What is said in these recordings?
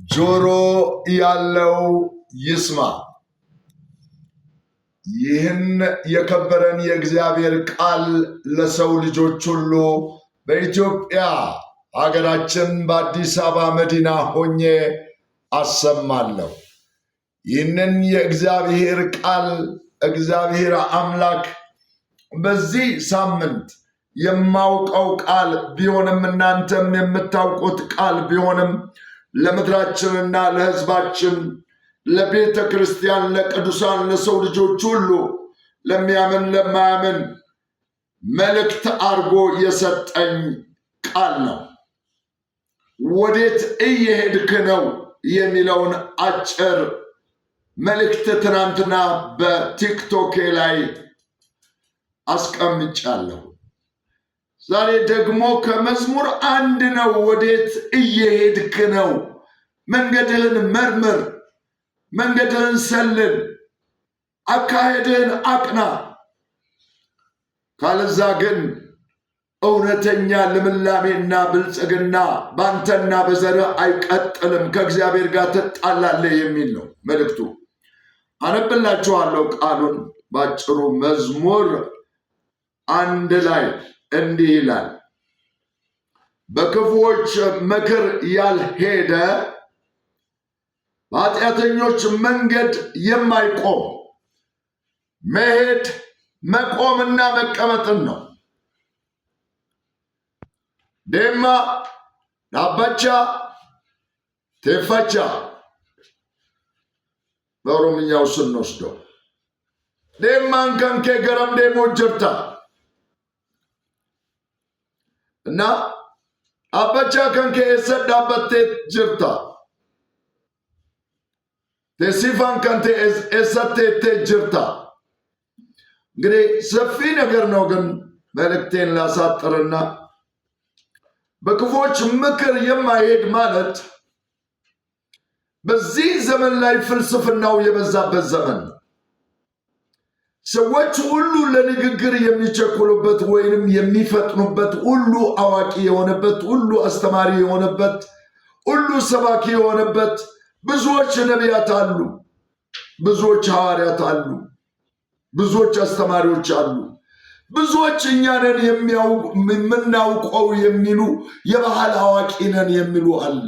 ጆሮ ያለው ይስማ። ይህን የከበረን የእግዚአብሔር ቃል ለሰው ልጆች ሁሉ በኢትዮጵያ ሀገራችን በአዲስ አበባ መዲና ሆኜ አሰማለሁ። ይህንን የእግዚአብሔር ቃል እግዚአብሔር አምላክ በዚህ ሳምንት የማውቀው ቃል ቢሆንም እናንተም የምታውቁት ቃል ቢሆንም ለምድራችንና ለሕዝባችን ለቤተ ክርስቲያን ለቅዱሳን ለሰው ልጆች ሁሉ ለሚያምን ለማያምን መልእክት አድርጎ የሰጠኝ ቃል ነው። ወዴት እየሄድክ ነው የሚለውን አጭር መልእክት ትናንትና በቲክቶክ ላይ አስቀምጫለሁ። ዛሬ ደግሞ ከመዝሙር 1 ነው። ወዴት እየሄድክ ነው? መንገድህን መርምር፣ መንገድህን ሰልል፣ አካሄድህን አቅና። ካለዛ ግን እውነተኛ ልምላሜና ብልጽግና ባንተና በዘርህ አይቀጥልም፣ ከእግዚአብሔር ጋር ትጣላለህ የሚል ነው መልእክቱ። አነብላችኋለሁ ቃሉን ባጭሩ። መዝሙር 1 ላይ እንዲህ ይላል፣ በክፉዎች ምክር ያልሄደ በኃጢአተኞች መንገድ የማይቆም መሄድ መቆምና መቀመጥን ነው። ዴማ ዳባቻ ቴፋቻ በኦሮምኛው ስንወስደው ዴማን ከንኬ ገረም ዴሞ ጅርታ እና አባቻ ከንኬ ኤሰድ ዳበቴ ጅርታ ቴሲፋን ከንቴ ኤሰቴቴ ጅርታ። እንግዲህ ሰፊ ነገር ነው፣ ግን መልእክቴን ላሳጥርና በክፎች ምክር የማይሄድ ማለት በዚህ ዘመን ላይ ፍልስፍናው የበዛበት ዘመን ነው። ሰዎች ሁሉ ለንግግር የሚቸኩሉበት ወይንም የሚፈጥኑበት፣ ሁሉ አዋቂ የሆነበት፣ ሁሉ አስተማሪ የሆነበት፣ ሁሉ ሰባኪ የሆነበት፣ ብዙዎች ነቢያት አሉ፣ ብዙዎች ሐዋርያት አሉ፣ ብዙዎች አስተማሪዎች አሉ፣ ብዙዎች እኛ ነን የምናውቀው የሚሉ የባህል አዋቂ ነን የሚሉ አለ፣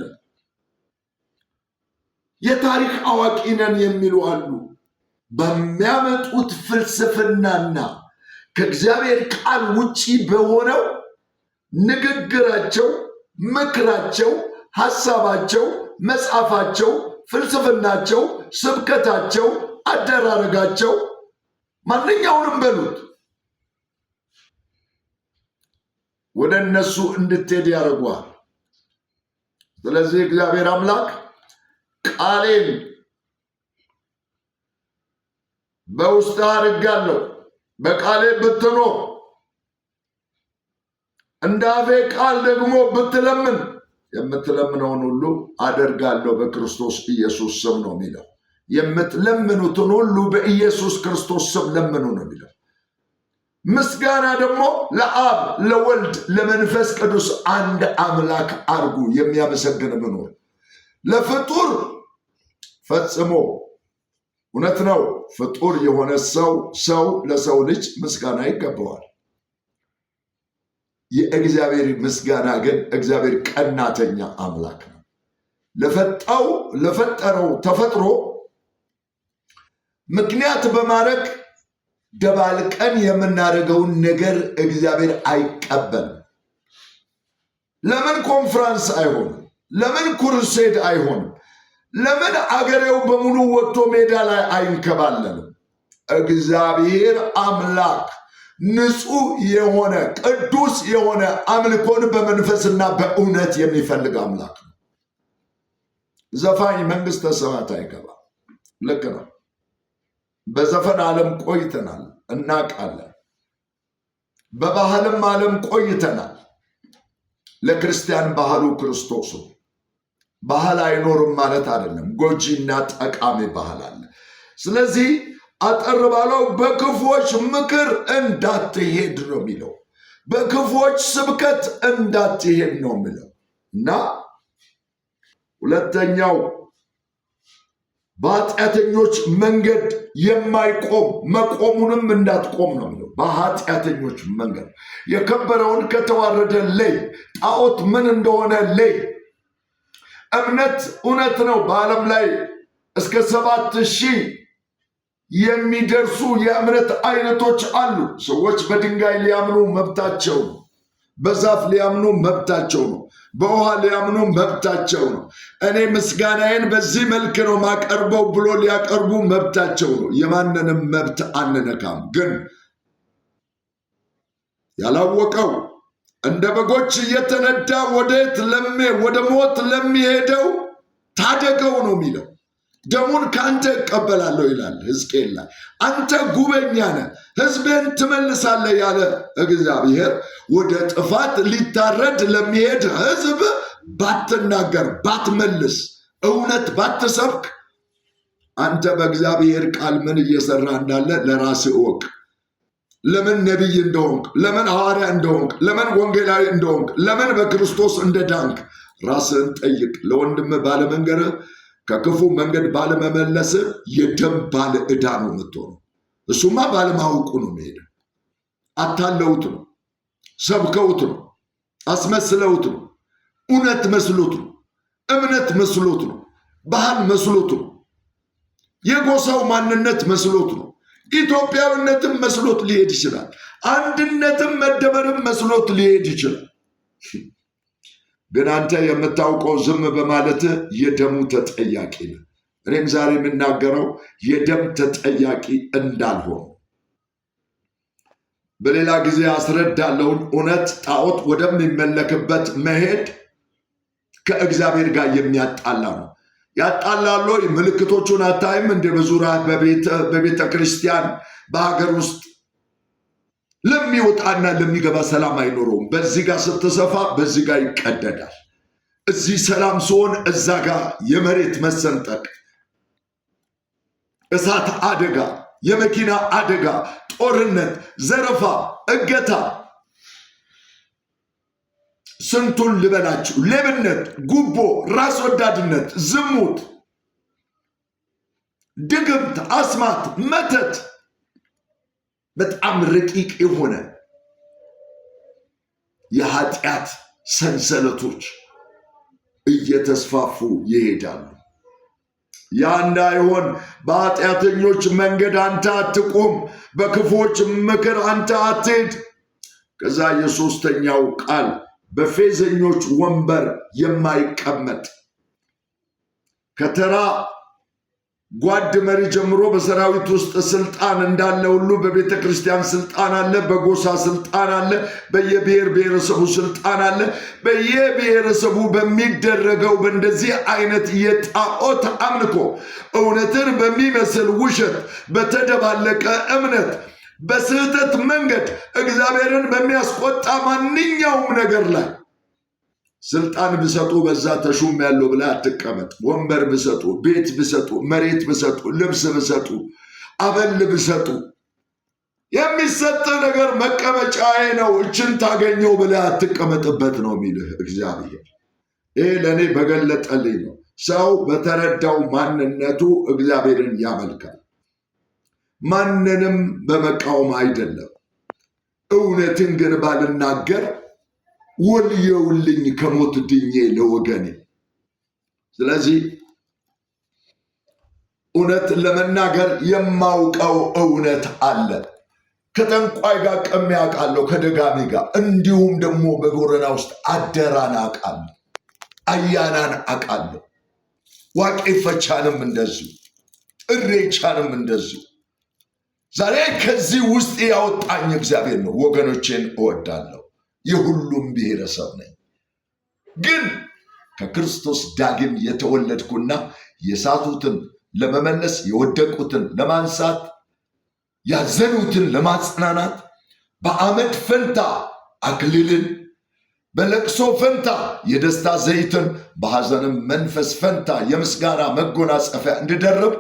የታሪክ አዋቂ ነን የሚሉ አሉ። በሚያመጡት ፍልስፍናና ከእግዚአብሔር ቃል ውጪ በሆነው ንግግራቸው፣ ምክራቸው፣ ሐሳባቸው፣ መጽሐፋቸው፣ ፍልስፍናቸው፣ ስብከታቸው፣ አደራረጋቸው ማንኛውንም በሉት ወደ እነሱ እንድትሄድ ያደርጓል። ስለዚህ እግዚአብሔር አምላክ ቃሌን በውስጥ አድርጋለሁ፣ በቃሌ ብትኖር እንደ አፌ ቃል ደግሞ ብትለምን የምትለምነውን ሁሉ አደርጋለሁ በክርስቶስ ኢየሱስ ስም ነው የሚለው። የምትለምኑትን ሁሉ በኢየሱስ ክርስቶስ ስም ለምኑ ነው የሚለው። ምስጋና ደግሞ ለአብ ለወልድ ለመንፈስ ቅዱስ አንድ አምላክ አርጉ። የሚያመሰግን መኖር ለፍጡር ፈጽሞ እውነት ነው። ፍጡር የሆነ ሰው ለሰው ልጅ ምስጋና ይገባዋል። የእግዚአብሔር ምስጋና ግን እግዚአብሔር ቀናተኛ አምላክ ነው። ለፈጠረው ተፈጥሮ ምክንያት በማድረግ ደባልቀን የምናደርገውን ነገር እግዚአብሔር አይቀበልም። ለምን ኮንፍራንስ አይሆንም? ለምን ኩርሴድ አይሆንም? ለምን አገሬው በሙሉ ወጥቶ ሜዳ ላይ አይንከባለንም? እግዚአብሔር አምላክ ንጹሕ የሆነ ቅዱስ የሆነ አምልኮን በመንፈስና በእውነት የሚፈልግ አምላክ ነው። ዘፋኝ መንግሥተ ሰማያት አይገባም። ልክ ነው። በዘፈን ዓለም ቆይተናል፣ እናውቃለን። በባህልም ዓለም ቆይተናል። ለክርስቲያን ባህሉ ክርስቶስ ነው። ባህል አይኖርም ማለት አይደለም። ጎጂና ጠቃሚ ባህል አለ። ስለዚህ አጠር ባለው በክፎች ምክር እንዳትሄድ ነው የሚለው። በክፎች ስብከት እንዳትሄድ ነው የሚለው እና ሁለተኛው በኃጢአተኞች መንገድ የማይቆም መቆሙንም እንዳትቆም ነው የሚለው። በኃጢአተኞች መንገድ የከበረውን ከተዋረደ ለይ። ጣዖት ምን እንደሆነ ለይ። እምነት እውነት ነው። በዓለም ላይ እስከ 7,000 የሚደርሱ የእምነት አይነቶች አሉ። ሰዎች በድንጋይ ሊያምኑ መብታቸው ነው። በዛፍ ሊያምኑ መብታቸው ነው። በውሃ ሊያምኑ መብታቸው ነው። እኔ ምስጋናዬን በዚህ መልክ ነው ማቀርበው ብሎ ሊያቀርቡ መብታቸው ነው። የማንንም መብት አንነካም። ግን ያላወቀው እንደ በጎች እየተነዳ ወደ ሞት ለሚሄደው ታደገው ነው የሚለው። ደሙን ከአንተ እቀበላለሁ ይላል ሕዝቅኤል ላይ። አንተ ጉበኛ ነህ፣ ሕዝቤን ትመልሳለህ ያለ እግዚአብሔር ወደ ጥፋት ሊታረድ ለሚሄድ ሕዝብ ባትናገር፣ ባትመልስ፣ እውነት ባትሰብክ አንተ በእግዚአብሔር ቃል ምን እየሰራ እንዳለ ለራስህ እወቅ። ለምን ነቢይ እንደሆንክ፣ ለምን ሐዋርያ እንደሆንክ፣ ለምን ወንጌላዊ እንደሆንክ፣ ለምን በክርስቶስ እንደዳንክ ራስህን ጠይቅ። ለወንድም ባለመንገርህ ከክፉ መንገድ ባለመመለስ የደም ባለ ዕዳ ነው የምትሆነው። እሱማ ባለማወቁ ነው የሚሄደው። አታለውት ነው፣ ሰብከውት ነው፣ አስመስለውት ነው፣ እውነት መስሎት ነው፣ እምነት መስሎት ነው፣ ባህል መስሎት ነው፣ የጎሳው ማንነት መስሎት ነው፣ ኢትዮጵያዊነትም መስሎት ሊሄድ ይችላል። አንድነትም መደመርም መስሎት ሊሄድ ይችላል። ግን አንተ የምታውቀው ዝም በማለት የደሙ ተጠያቂ ነህ። እኔም ዛሬ የምናገረው የደም ተጠያቂ እንዳልሆነ በሌላ ጊዜ አስረዳለሁን። እውነት ጣዖት ወደሚመለክበት መሄድ ከእግዚአብሔር ጋር የሚያጣላ ነው። ያጣላሉ። ምልክቶቹን አታይም? እንደ በዙሪያ በቤተ ክርስቲያን በሀገር ውስጥ ለሚወጣና ለሚገባ ሰላም አይኖረውም። በዚህ ጋር ስትሰፋ በዚህ ጋር ይቀደዳል። እዚህ ሰላም ሲሆን እዛ ጋር የመሬት መሰንጠቅ፣ እሳት አደጋ፣ የመኪና አደጋ፣ ጦርነት፣ ዘረፋ፣ እገታ፣ ስንቱን ልበላችሁ፣ ሌብነት፣ ጉቦ፣ ራስ ወዳድነት፣ ዝሙት፣ ድግምት፣ አስማት፣ መተት፣ በጣም ረቂቅ የሆነ የኃጢአት ሰንሰለቶች እየተስፋፉ ይሄዳሉ። ያ እንዳይሆን በኃጢአተኞች መንገድ አንተ አትቁም፣ በክፉዎች ምክር አንተ አትሄድ። ከዛ የሶስተኛው ቃል በፌዘኞች ወንበር የማይቀመጥ ከተራ ጓድ መሪ ጀምሮ በሰራዊት ውስጥ ስልጣን እንዳለ ሁሉ በቤተ ክርስቲያን ስልጣን አለ፣ በጎሳ ስልጣን አለ፣ በየብሔር ብሔረሰቡ ስልጣን አለ። በየብሔረሰቡ በሚደረገው በእንደዚህ አይነት የጣዖት አምልኮ እውነትን በሚመስል ውሸት በተደባለቀ እምነት በስህተት መንገድ እግዚአብሔርን በሚያስቆጣ ማንኛውም ነገር ላይ ስልጣን ብሰጡ በዛ ተሹም ያለው ብለህ አትቀመጥ። ወንበር ብሰጡ፣ ቤት ብሰጡ፣ መሬት ብሰጡ፣ ልብስ ብሰጡ፣ አበል ብሰጡ፣ የሚሰጥ ነገር መቀመጫዬ ነው እችን ታገኘው ብለህ አትቀመጥበት ነው የሚልህ እግዚአብሔር። ይሄ ለእኔ በገለጠልኝ ነው። ሰው በተረዳው ማንነቱ እግዚአብሔርን ያመልካል። ማንንም በመቃወም አይደለም። እውነትን ግን ባልናገር ወልየውልኝ ከሞት ድኜ ለወገኔ። ስለዚህ እውነት ለመናገር የማውቀው እውነት አለ። ከጠንቋይ ጋር ቀሜ አውቃለሁ፣ ከደጋሚ ጋር እንዲሁም ደግሞ በቦረና ውስጥ አደራን አውቃለሁ፣ አያናን አውቃለሁ፣ ዋቄፈቻንም እንደዚሁ፣ እሬቻንም እንደዚሁ። ዛሬ ከዚህ ውስጥ ያወጣኝ እግዚአብሔር ነው። ወገኖቼን እወዳለሁ። የሁሉም ብሔረሰብ ነኝ። ግን ከክርስቶስ ዳግም የተወለድኩና የሳቱትን ለመመለስ፣ የወደቁትን ለማንሳት፣ ያዘኑትን ለማጽናናት፣ በአመድ ፈንታ አክሊልን፣ በለቅሶ ፈንታ የደስታ ዘይትን፣ በሐዘንም መንፈስ ፈንታ የምስጋና መጎናጸፊያ እንድደርብ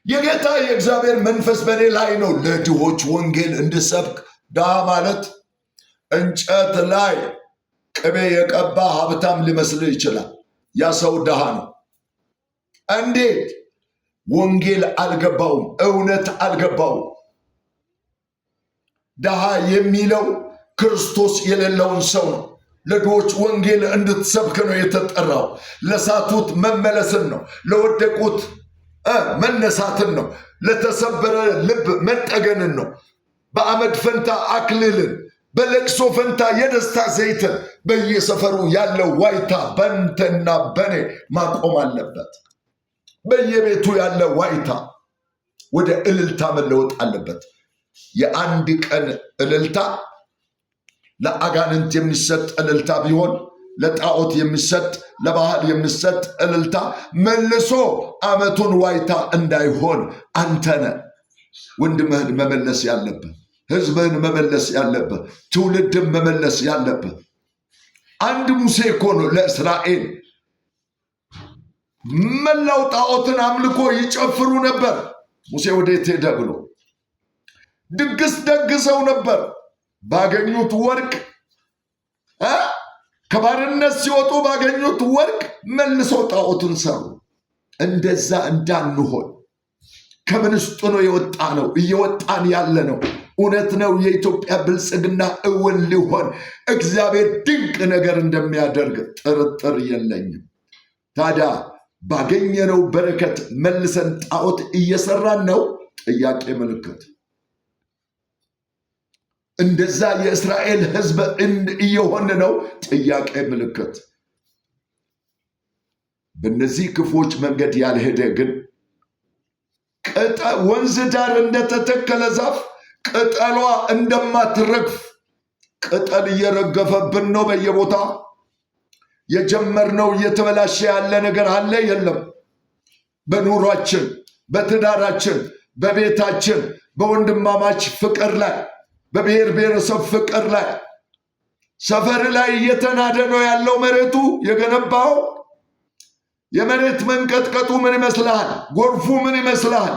የጌታ የእግዚአብሔር መንፈስ በእኔ ላይ ነው። ለድሆች ወንጌል እንድሰብክ። ድሃ ማለት እንጨት ላይ ቅቤ የቀባ ሀብታም ሊመስልህ ይችላል። ያ ሰው ድሃ ነው። እንዴት? ወንጌል አልገባውም፣ እውነት አልገባውም። ድሃ የሚለው ክርስቶስ የሌለውን ሰው ነው። ለድሆች ወንጌል እንድትሰብክ ነው የተጠራው። ለሳቱት መመለስን ነው፣ ለወደቁት መነሳትን ነው፣ ለተሰበረ ልብ መጠገንን ነው። በአመድ ፈንታ አክሊልን፣ በለቅሶ ፈንታ የደስታ ዘይትን። በየሰፈሩ ያለው ዋይታ በንተና በኔ ማቆም አለበት። በየቤቱ ያለ ዋይታ ወደ እልልታ መለወጥ አለበት። የአንድ ቀን እልልታ ለአጋንንት የሚሰጥ እልልታ ቢሆን፣ ለጣዖት የሚሰጥ ለባህል የሚሰጥ እልልታ መልሶ አመቱን ዋይታ እንዳይሆን አንተነ ወንድምህን መመለስ ያለብህ፣ ህዝብህን መመለስ ያለብህ፣ ትውልድን መመለስ ያለብህ። አንድ ሙሴ እኮ ነው ለእስራኤል መላው ጣዖትን አምልኮ ይጨፍሩ ነበር። ሙሴ ወዴት ሄደ ብሎ ድግስ ደግሰው ነበር። ባገኙት ወርቅ ከባርነት ሲወጡ ባገኙት ወርቅ መልሰው ጣዖትን ሰሩ። እንደዛ እንዳንሆን ከምን ውስጥ ነው የወጣ ነው እየወጣን ያለ ነው? እውነት ነው የኢትዮጵያ ብልጽግና እውን ሊሆን እግዚአብሔር ድንቅ ነገር እንደሚያደርግ ጥርጥር የለኝም። ታዲያ ባገኘነው በረከት መልሰን ጣዖት እየሰራን ነው? ጥያቄ ምልክት። እንደዛ የእስራኤል ህዝብ እየሆን ነው? ጥያቄ ምልክት። በእነዚህ ክፎች መንገድ ያልሄደ ግን ወንዝ ዳር እንደተተከለ ዛፍ ቅጠሏ እንደማትረግፍ ቅጠል እየረገፈብን ነው በየቦታ። የጀመርነው እየተበላሸ ያለ ነገር አለ የለም? በኑሯችን፣ በትዳራችን፣ በቤታችን፣ በወንድማማች ፍቅር ላይ፣ በብሔር ብሔረሰብ ፍቅር ላይ፣ ሰፈር ላይ እየተናደ ነው ያለው መሬቱ የገነባው። የመሬት መንቀጥቀጡ ምን ይመስልሃል? ጎርፉ ምን ይመስልሃል?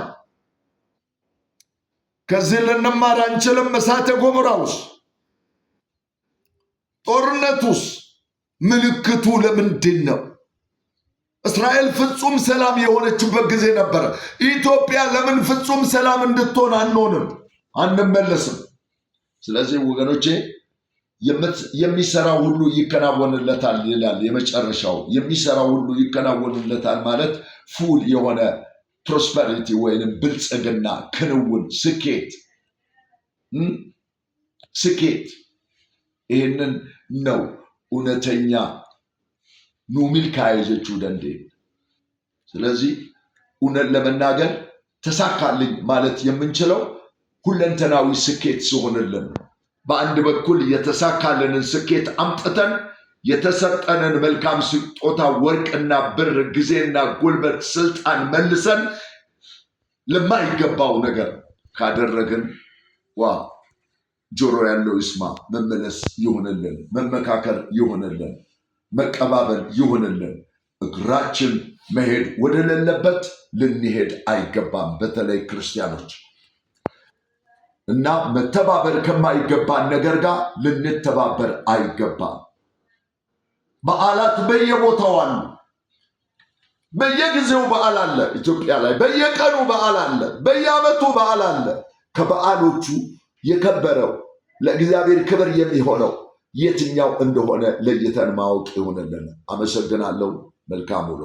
ከዚህ ልንማር አንችልም? እሳተ ገሞራውስ፣ ጦርነቱስ ምልክቱ ለምንድን ነው? እስራኤል ፍጹም ሰላም የሆነችበት ጊዜ ነበረ። ኢትዮጵያ ለምን ፍጹም ሰላም እንድትሆን አንሆንም? አንመለስም። ስለዚህ ወገኖቼ የሚሰራው ሁሉ ይከናወንለታል ይላል። የመጨረሻው የሚሰራው ሁሉ ይከናወንለታል ማለት ፉል የሆነ ፕሮስፐሪቲ ወይንም ብልጽግና፣ ክንውን፣ ስኬት ይህንን ነው እውነተኛ ኑሚል ካየዘችው ደንዴ። ስለዚህ እውነት ለመናገር ተሳካልኝ ማለት የምንችለው ሁለንተናዊ ስኬት ሲሆንልን፣ በአንድ በኩል የተሳካልንን ስኬት አምጥተን የተሰጠንን መልካም ስጦታ ወርቅና ብር፣ ጊዜና ጉልበት፣ ስልጣን መልሰን ለማይገባው ነገር ካደረግን ጆሮ ያለው ይስማ። መመለስ ይሁንልን፣ መመካከር ይሁንልን፣ መቀባበል ይሁንልን። እግራችን መሄድ ወደ ሌለበት ልንሄድ አይገባም። በተለይ ክርስቲያኖች እና መተባበር ከማይገባን ነገር ጋር ልንተባበር አይገባም። በዓላት በየቦታው አሉ። በየጊዜው በዓል አለ። ኢትዮጵያ ላይ በየቀኑ በዓል አለ። በየዓመቱ በዓል አለ። ከበዓሎቹ የከበረው ለእግዚአብሔር ክብር የሚሆነው የትኛው እንደሆነ ለይተን ማወቅ ይሆንልን። አመሰግናለሁ። መልካም ውሎ።